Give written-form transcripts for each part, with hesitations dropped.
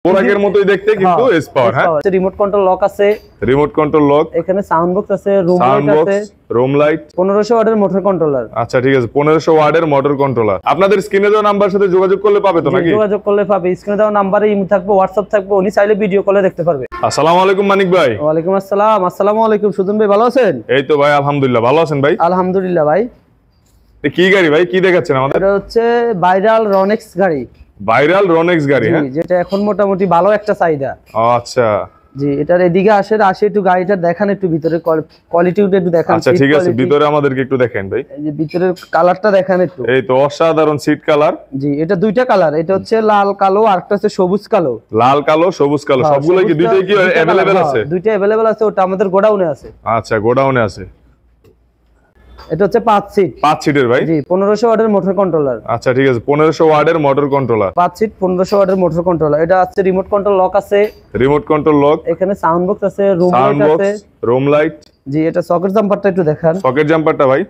বোরাকের মতোই দেখতে কিন্তু এস পাওয়ার। হ্যাঁ, রিমোট কন্ট্রোল লক আছে, রিমোট কন্ট্রোল লক, এখানে সাউন্ড বক্স আছে, রুম লাইট আছে, রুম লাইট, 1500 ওয়াটের মোটর কন্ট্রোলার। আচ্ছা ঠিক আছে, 1500 ওয়াটের মোটর কন্ট্রোলার। আপনাদের স্ক্রিনে দেওয়া নাম্বার সাথে যোগাযোগ করলে পাবে তো নাকি? যোগাযোগ করলে পাবে, স্ক্রিনে দেওয়া নাম্বারে ইমো থাকবে, হোয়াটসঅ্যাপ থাকবে, উনি চাইলে ভিডিও কলে দেখতে পারবে। আসসালামু আলাইকুম মানিক ভাই। ওয়ালাইকুম আসসালাম। আসসালামু আলাইকুম সুজন ভাই, ভালো আছেন? এই তো ভাই আলহামদুলিল্লাহ, ভালো আছেন ভাই? আলহামদুলিল্লাহ ভাই। কি গাড়ি ভাই, কি দেখাচ্ছেন আমাদের? এটা হচ্ছে ভাইরাল রনেক্স গাড়ি। ভাইরাল রনেক্স গাড়ি, হ্যাঁ, যেটা এখন মোটামুটি ভালো একটা চাহিদা। আচ্ছা জি, এটার এদিকে আসে একটু গাড়িটা দেখান, একটু ভিতরে কোয়ালিটিটা একটু দেখান। আচ্ছা ঠিক আছে, ভিতরে আমাদেরকে একটু দেখেন ভাই। এই যে ভিতরের কালারটা দেখান একটু। এই তো অসাধারণ সিট কালার। জি, এটা দুইটা কালার, এটা হচ্ছে লাল কালো আর একটা হচ্ছে সবুজ কালো। লাল কালো সবুজ কালো সবগুলো কি দুইটাই কি अवेलेबल আছে? দুইটা अवेलेबल আছে, ওটা আমাদের গোডাউনে আছে। আচ্ছা, গোডাউনে আছে। এটা হচ্ছে 5 সিট। 5 সিটের ভাই? জি, 1500 ওয়াটের মোটর কন্ট্রোলার। আচ্ছা ঠিক আছে, 1500 ওয়াটের মোটর কন্ট্রোলার। 5 সিট 1500 ওয়াটের মোটর কন্ট্রোলার। এটা আছে রিমোট কন্ট্রোল লক আছে, রিমোট কন্ট্রোল লক, এখানে সাউন্ড বক্স আছে, রুম সাউন্ড লাইট বক্স, আছে, রুম লাইট। জি, এটা সকেট জাম্পারটা একটু দেখান। সকেট জাম্পারটা ভাই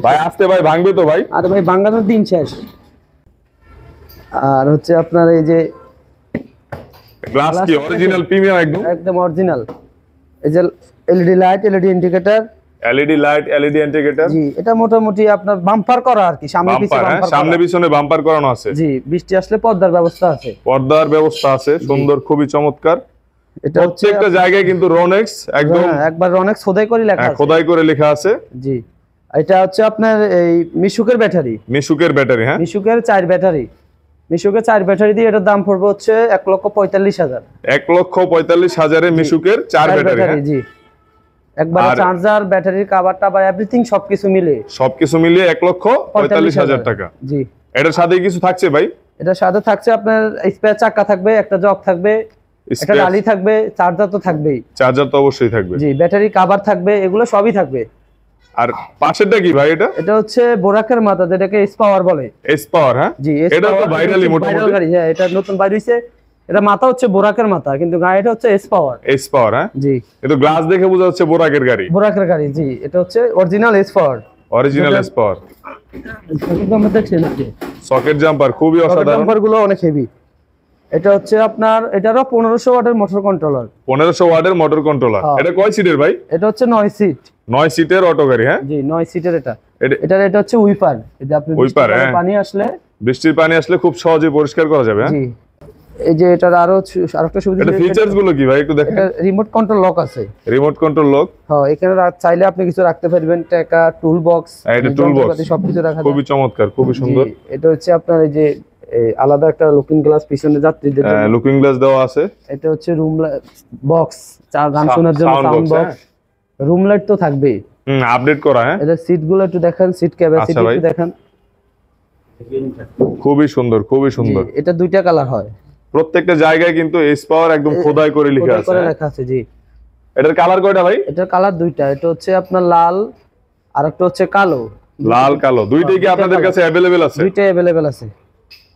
ভাই আসতে ভাই ভাঙবে তো ভাই? আরে ভাই ভাঙানোর দিন শেষ। আর হচ্ছে আপনার এই যে গ্লাস কি অরিজিনাল প্রিমিয়াম একদম? একদম অরিজিনাল। এই যে LED light, LED indicator, LED light, LED indicator. জি, এটা মোটামুটি আপনার বাম্পার করা আর কি, সামনে পিছনে বাম্পার, সামনে পিছনে বাম্পার করানো আছে। জি, বৃষ্টি আসলে পর্দার ব্যবস্থা আছে। পর্দার ব্যবস্থা আছে, সুন্দর, খুবই চমৎকার। এটা হচ্ছে প্রত্যেকটা জায়গায় কিন্তু রনেক্স একদম একবার রনেক্স খোদাই করে লেখা আছে। খোদাই করে লেখা আছে। জি, এটা হচ্ছে আপনার এই মিশুকের ব্যাটারি। মিশুকের ব্যাটারি, হ্যাঁ, মিশুকের 4 ব্যাটারি। মিশুকের 4 ব্যাটারি দিয়ে এটার দাম পড়বে হচ্ছে 1,45,000। 1,45,000 এর মিশুকের 4 ব্যাটারি, হ্যাঁ জি। একবার চার্জার, ব্যাটারির কভার টাবার এভরিথিং সবকিছু মিলিয়ে 1,45,000 টাকা। জি, এটার সাথে কিছু থাকছে ভাই? এটার সাথে থাকছে আপনার স্পেয়ার চাকা থাকবে, একটা জগ থাকবে, একটা ডালি থাকবে, চার্জার তো থাকবেই। চার্জার তো অবশ্যই থাকবে। জি, ব্যাটারি কভার থাকবে, এগুলো সবই থাকবে। আর পাশেরটা কি ভাই? এটা হচ্ছে বোরাকের মাথা, যেটাকে এস পাওয়ার বলে। এস পাওয়ার, হ্যাঁ, জি, এটা তো ভাইরালি মোটামুটি গাড়ি। হ্যাঁ, এটা নতুন বাইরে হইছে। এটা মাথা হচ্ছে বোরাকের মাথা, কিন্তু গাড়িটা হচ্ছে এস পাওয়ার। এস পাওয়ার, হ্যাঁ, জি। এটা গ্লাস দেখে বোঝা যাচ্ছে বোরাকের গাড়ি। বোরাকের গাড়ি, জি, এটা হচ্ছে original S power. Original S power. Socket jumper খুবই অসাধারণ, জাম্পার গুলো অনেক হেভি। এটা হচ্ছে আপনার, এটারও 1500 ওয়াটের মোটর কন্ট্রোলার। 1500 ওয়াটের মোটর কন্ট্রোলার। এটা কয় সিটের ভাই? এটা হচ্ছে 9 সিট। 9 সিটের অটো গাড়ি, হ্যাঁ, জি, 9 সিটের। এটা হচ্ছে উইপার। এটা আপনি পানি আসলে, বৃষ্টির পানি আসলে খুব সহজে পরিষ্কার করা যাবে, হ্যাঁ। জি, এই যে এটার আরেকটা সুবিধা, এটা ফিচারস গুলো কি ভাই একটু দেখেন? এটা রিমোট কন্ট্রোল লক আছে। রিমোট কন্ট্রোল লক, হ্যাঁ, এখানে চাইলে আপনি কিছু রাখতে পারবেন, টাকা, টুল বক্স, এটা টুল বক্স সবকিছু রাখা যায়। খুবই চমৎকার, খুবই সুন্দর। এটা হচ্ছে আপনার এই যে আলাদা একটা লুকিং গ্লাস পিছনে যাত্রীদের জন্য, লুকিং গ্লাস দেওয়া আছে। এটা হচ্ছে রুম বক্স, গান শোনার জন্য সাউন্ড বক্স, রুম লাইট তো থাকবেই। আপডেট করা, হ্যাঁ। এটা সিট গুলো একটু দেখেন, সিট ক্যাপাসিটি একটু দেখেন। খুবই সুন্দর, খুবই সুন্দর। এটা দুইটা কালার হয়, প্রত্যেকটা জায়গায় কিন্তু এস পাওয়ার একদম খোদাই করে লেখা আছে। জি, এটার কালার কয়টা ভাই? এটার কালার দুইটা, এটা হচ্ছে আপনার লাল আর একটা হচ্ছে কালো। লাল কালো দুইটাই কি আপনাদের কাছে अवेलेबल আছে? দুইটাই अवेलेबल আছে।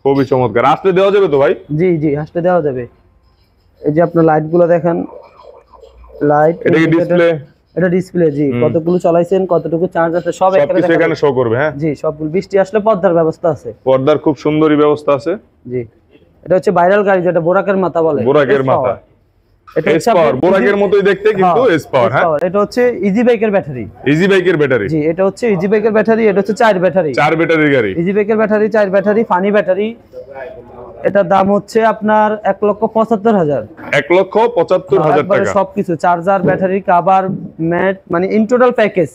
খুবই চমৎকার। আসলে দেওয়া যাবে তো ভাই? জি জি, আসলে দেওয়া যাবে। এই যে আপনার লাইট গুলো দেখেন, লাইট, এটা কি ডিসপ্লে? এটা ডিসপ্লে, জি, কতগুলো চালাইছেন, কতটুকু চার্জ আছে সব এখানে শো করবে, হ্যাঁ, জি, সবগুলো। বৃষ্টি আসলে পর্দার ব্যবস্থা আছে, পর্দার খুব সুন্দরই ব্যবস্থা আছে। জি, এটা হচ্ছে ভাইরাল গাড়ি, যেটা বোরাকের মাথা বলে। বোরাকের মাথা, এটা হচ্ছে বোরাকের মতোই দেখতে কিন্তু এস পাওয়ার, হ্যাঁ। এটা হচ্ছে ইজি বাইকের ব্যাটারি। ইজি বাইকের ব্যাটারি, জি, এটা হচ্ছে ইজি বাইকের ব্যাটারি। এটা হচ্ছে 4 ব্যাটারি, 4 ব্যাটারির গাড়ি। ইজি বাইকের ব্যাটারি, 4 ব্যাটারি, ফানি ব্যাটারি। এটার দাম হচ্ছে আপনার 1,75,000। 1,75,000 টাকা। সবকিছু, চার্জার, ব্যাটারি, কভার, ম্যাট, মানে ইন টোটাল প্যাকেজ,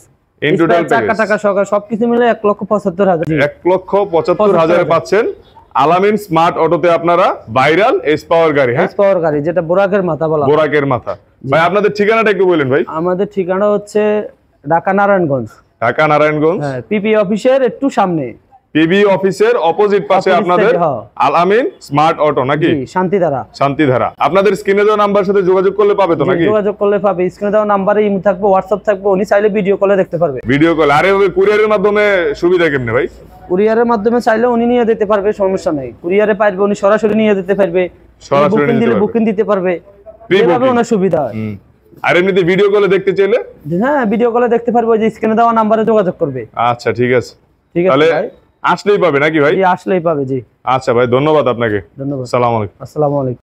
চাকা টাকা সহকারে সবকিছু মিলে 1,75,000। 1,75,000 পাচ্ছেন আলামিন স্মার্ট অটোতে আপনারা ভাইরাল এস পাওয়ার গাড়ি, হ্যাঁ, এস পাওয়ার গাড়ি, যেটা বোরাকের মাথা বলা হয়। বোরাকের মাথা। ভাই আপনাদের ঠিকানাটা একটু বলেন ভাই। আমাদের ঠিকানা হচ্ছে ঢাকা নারায়ণগঞ্জ। ঢাকা নারায়ণগঞ্জ, হ্যাঁ, পিপি অফিসের একটু সামনে, পিবি অফিসের অপোজিট পাশে আপনাদের আলামিন স্মার্ট অটো, নাকি? শান্তিধারা। শান্তিধারা। আপনাদের স্ক্রিনে দেওয়া নাম্বার সাথে যোগাযোগ করলে পাবে তো নাকি? যোগাযোগ করলে পাবে, স্ক্রিনে দেওয়া নাম্বারে ইমো থাকবে, হোয়াটসঅ্যাপ থাকবে, উনি চাইলে ভিডিও কলে দেখতে পারবে। Video call. আরে ওই কুরিয়ারের মাধ্যমে সুবিধা কেমনে ভাই? কুরিয়ারের মাধ্যমে চাইলে উনি নিয়ে যেতে পারবে, সমস্যা নেই। কুরিয়ারে পারবে, উনি সরাসরি নিয়ে যেতে পারবে, সরাসরি দিলে বুকিং দিতে পারবে, যেভাবে ওনার সুবিধা হয়। আর এমনিতে ভিডিও কলে দেখতে চাইলে, হ্যাঁ, ভিডিও কলে দেখতে পারবে, ওই যে স্ক্রিনে দেওয়া নাম্বারে যোগাযোগ করবে। আচ্ছা ঠিক আছে। ঠিক আছে তাহলে ভাই, আসলেই পাবে নাকি ভাই? জি আসলেই পাবে জি। আচ্ছা ভাই, ধন্যবাদ আপনাকে। ধন্যবাদ। আসসালামু আলাইকুম। আসসালামু আলাইকুম।